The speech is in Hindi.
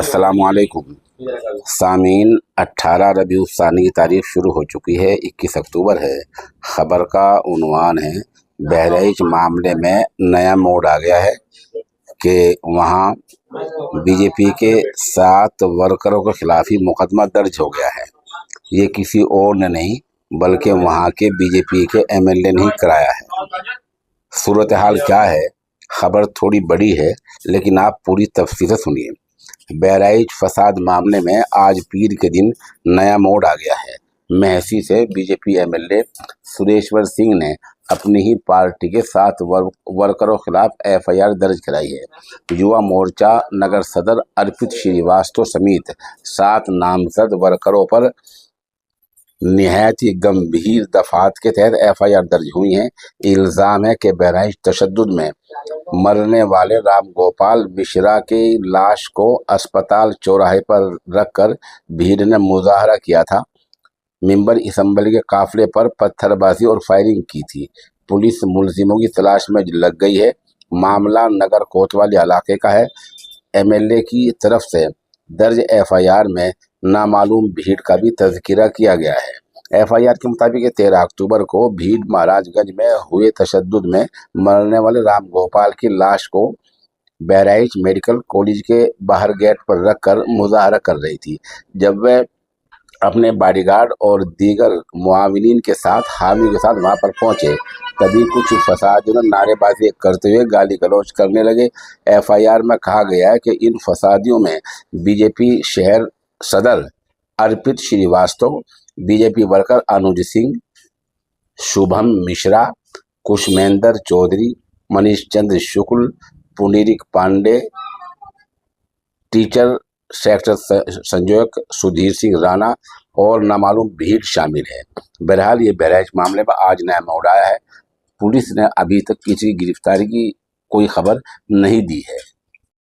अस्सलामुअलैकुम सामीन। 18 रबीउल सानी की तारीख शुरू हो चुकी है, 21 अक्टूबर है। खबर का उन्वान है, बहराइच मामले में नया मोड़ आ गया है कि वहाँ बीजेपी के 7 वर्करों के खिलाफ ही मुकदमा दर्ज हो गया है। ये किसी और ने नहीं बल्कि वहाँ के बीजेपी के एमएलए ने ही कराया है। सूरत हाल क्या है, खबर थोड़ी बड़ी है लेकिन आप पूरी तफसील सुनिए। बहराइच फसाद मामले में आज पीर के दिन नया मोड़ आ गया है। महसी से बीजेपी एमएलए सुरेश्वर सिंह ने अपनी ही पार्टी के 7 वर्करों के खिलाफ एफआईआर दर्ज कराई है। युवा मोर्चा नगर सदर अर्पित श्रीवास्तव समेत 7 नामजद वर्करों पर निहायत ही गंभीर दफात के तहत एफआईआर दर्ज हुई हैं। इल्ज़ाम है कि बहराइच तशद्दुद में मरने वाले राम गोपाल मिश्रा की लाश को अस्पताल चौराहे पर रखकर भीड़ ने मुजाहरा किया था। मिंबर असम्बली के काफिले पर पत्थरबाजी और फायरिंग की थी। पुलिस मुलजिमों की तलाश में लग गई है। मामला नगर कोतवाली इलाके का है। एमएलए की तरफ से दर्ज एफआईआर में नामालूम भीड़ का भी तज़किरा किया गया है। एफआईआर के मुताबिक 13 अक्टूबर को भीड़ महाराजगंज में हुए तशद्दुद में मरने वाले राम गोपाल की लाश को बहराइच मेडिकल कॉलेज के बाहर गेट पर रखकर मुजाहरा कर रही थी। जब वह अपने बॉडीगार्ड और दीगर मुआविनीन के साथ हामी के साथ वहां पर पहुंचे, तभी कुछ फसादियों ने नारेबाजी करते हुए गाली गलौज करने लगे। एफआईआर में कहा गया है कि इन फसादियों में बीजेपी शहर सदर अर्पित श्रीवास्तव, बीजेपी वर्कर अनुज सिंह, शुभम मिश्रा, कुशमेंद्र चौधरी, मनीष चंद्र शुक्ल, पुनीरिक पांडे, टीचर सेक्टर संयोजक सुधीर सिंह राणा और नामालूम भीड़ शामिल है। बहरहाल ये बहराइच मामले में आज नया मोड़ आया है। पुलिस ने अभी तक किसी गिरफ्तारी की कोई खबर नहीं दी है।